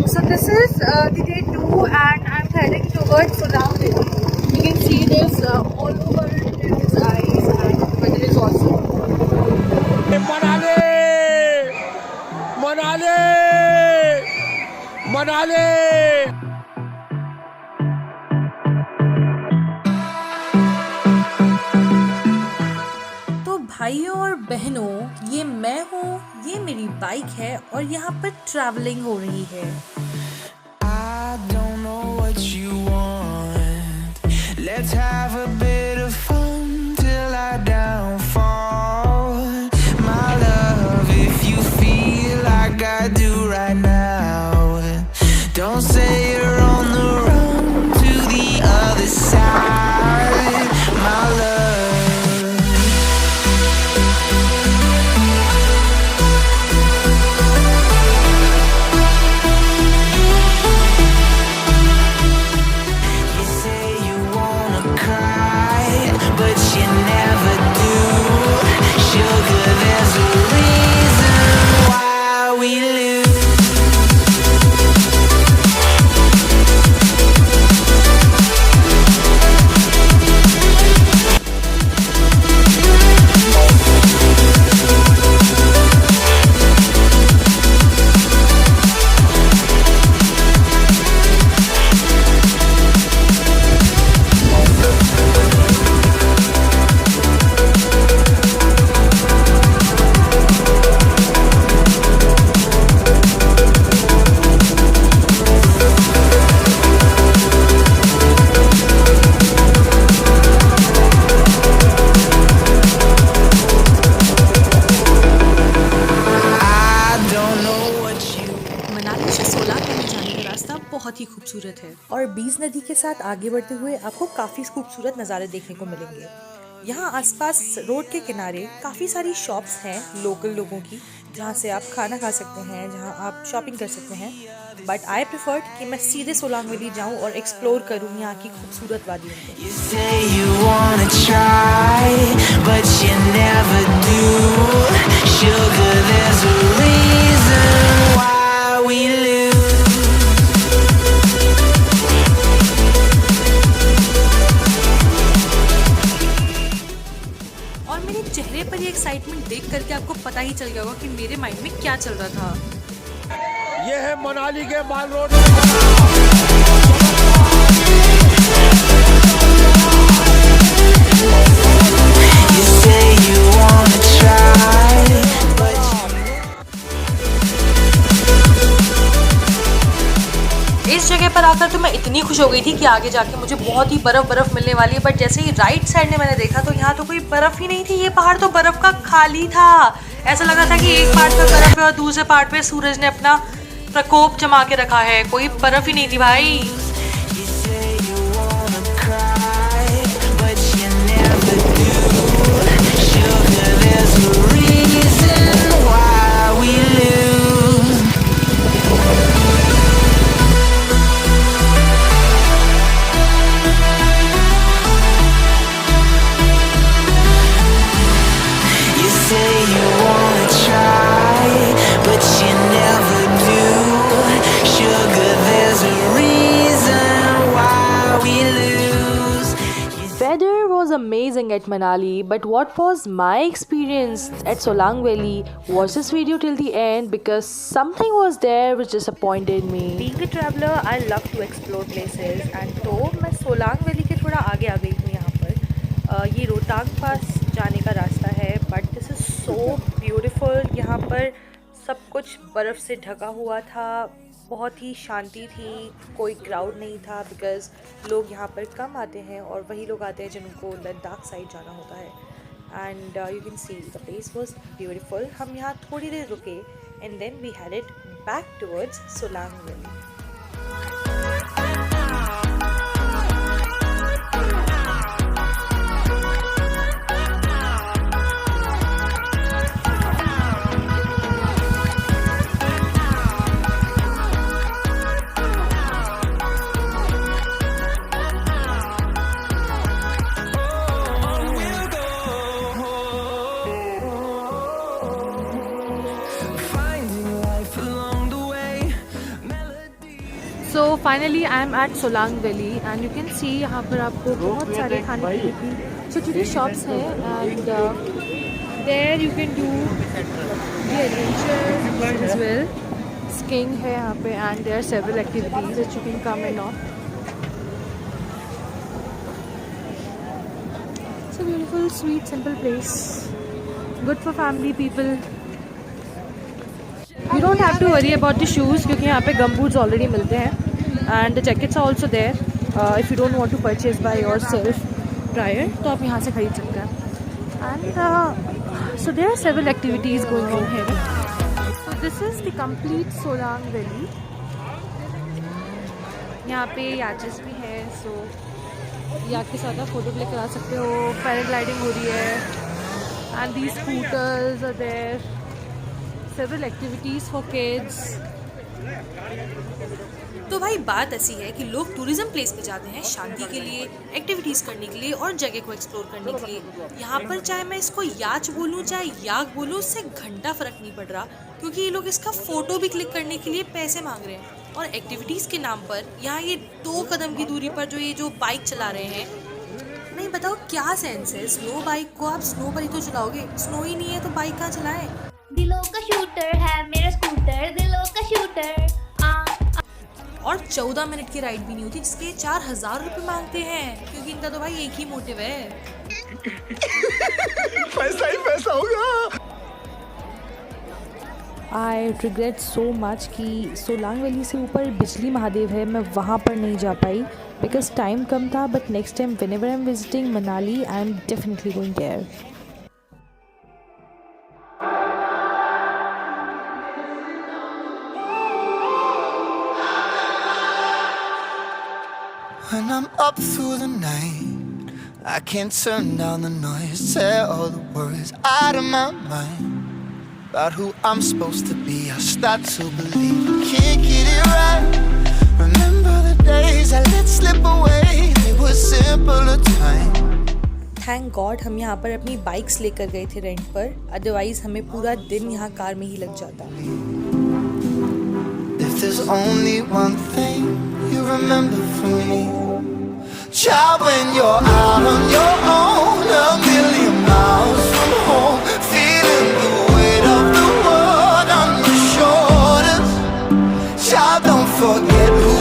So this is the day 2 and I'm heading towards Solang Valley. You can see this all over, there is ice and the weather is awesome. Manali Manali Manali तो भाइयों और बहनों, ये मैं हूँ, ये मेरी बाइक है और यहाँ पर ट्रैवलिंग हो रही है। I don't know what you want. Let's have a bit of fun till I downfall. My love, if you feel like I do right now, don't say you're on the run to the other side. My love. You say you wanna cry, but you never do. Sugar, there's a reason why we lose. I don't know what you. Manali से Solang valley जाने का रास्ता बहुत ही खूबसूरत है और बीस नदी के साथ आगे बढ़ते हुए आपको काफी खूबसूरत नज़ारे देखने को मिलेंगे। यहाँ आसपास रोड के किनारे काफी सारी शॉप्स हैं लोकल लोगों की, जहाँ से आप खाना खा सकते हैं, जहाँ आप शॉपिंग कर सकते हैं। बट आई प्रेफर्ड कि मैं सीधे सोलांग वैली जाऊँ और एक्सप्लोर करूँ यहाँ की खूबसूरत वादियों को। You say you wanna try, but you never do. Sugar, there's a reason why we lose. और मेरे चेहरे पर ये एक्साइटमेंट देख करके आपको पता ही चल गया होगा कि मेरे माइंड में क्या चल रहा था। ये है मनाली के माल road. You say you wanna try, but इस जगह पर आकर तो मैं इतनी खुश हो गई थी कि आगे जाके मुझे बहुत ही बर्फ मिलने वाली है। बट जैसे ही राइट साइड में मैंने देखा तो यहाँ तो कोई बर्फ ही नहीं थी, ये पहाड़ तो बर्फ का खाली था। ऐसा लगा था कि एक पार्ट पे बर्फ है और दूसरे पार्ट पे सूरज ने अपना प्रकोप जमा के रखा है, कोई बर्फ ही नहीं थी भाई। you say you wanna cry, but you never do. Sugar, there's a reason why we lose. You say you wanna try, but you never do. Sugar, there's a reason why we lose. Weather was amazing at Manali, but what was my experience at Solang Valley? Watch this video till the end because something was there which disappointed me. Being a traveler, I love to explore places, and तो मैं Solang valley के थोड़ा आगे आ गई हूँ यहाँ पर। ये रोहतांग पास जाने का रास्ता है, but this is so beautiful. यहाँ पर सब कुछ बर्फ़ से ढका हुआ था, बहुत ही शांति थी, कोई क्राउड नहीं था बिकॉज़ लोग यहाँ पर कम आते हैं और वही लोग आते हैं जिनको लद्दाख साइड जाना होता है। And you can see the place was beautiful. हम यहाँ थोड़ी देर रुके and then we headed back towards Solang Valley. Finding life along the way. So finally I am at Solang Valley and you can see यहाँ पर आपको बहुत सारे खाने पीने की छोटी छोटी शॉप्स हैं and there you can do the adventure as well. Skiing है यहाँ पे and there are several activities that you can come and on. It's a beautiful sweet simple place, good for family people. You don't have to worry about the shoes क्योंकि यहाँ पे gum boots already मिलते हैं and the jackets are also there if you don't want to purchase by yourself prior तो आप यहाँ से खरीद सकते हैं. And so there are several activities going on here. So this is the complete Solang Valley. यहाँ पे yachts भी हैं, so yacht के साथ आप फोटो क्लिक करा सकते हो. पैराग्लाइडिंग हो रही है and these scooters are there. Several activities for kids. तो भाई बात ऐसी है कि लोग टूरिज्म प्लेस पे जाते हैं शांति के लिए, एक्टिविटीज़ करने के लिए और जगह को एक्सप्लोर करने के लिए. यहाँ पर चाहे मैं इसको याच बोलूँ चाहे याक बोलूँ, उससे घंटा फर्क नहीं पड़ रहा क्योंकि ये लोग इसका फ़ोटो भी क्लिक करने के लिए पैसे मांग रहे हैं. और एक्टिविटीज़ के नाम पर यहाँ ये 2 कदम की दूरी पर जो बाइक चला रहे हैं, नहीं बताओ क्या सेंस है. स्नो बाइक को आप स्नो पर ही तो चलाओगे, स्नो ही नहीं है तो बाइक कहाँ चलाएं. दिलों का शूटर है मेरा स्कूटर, दिलों का शूटर. और 14 मिनट की राइड भी नहीं होती जिसके 4000 रुपये मांगते हैं क्योंकि इनका तो भाई एक ही मोटिव है. पैसा ही पैसा होगा. आई रिग्रेट सो मच कि सोलांग वैली से ऊपर बिजली महादेव है, मैं वहाँ पर नहीं जा पाई बिकॉज टाइम कम था. But next time whenever I am visiting Manali I am definitely going there. When I'm up through the night, I can't turn down the noise. Tear all the worries out of my mind about who I'm supposed to be. I start to believe I can't get it right. Remember the days I let slip away. They were simpler times. Thank God हम यहाँ पर अपनी bikes लेकर गए थे rent पर, otherwise हमें पूरा दिन यहाँ कार में ही लग जाता. If there's only one thing you remember from me, child, when you're out on your own, a million miles from home, feeling the weight of the world on your shoulders. Child, don't forget who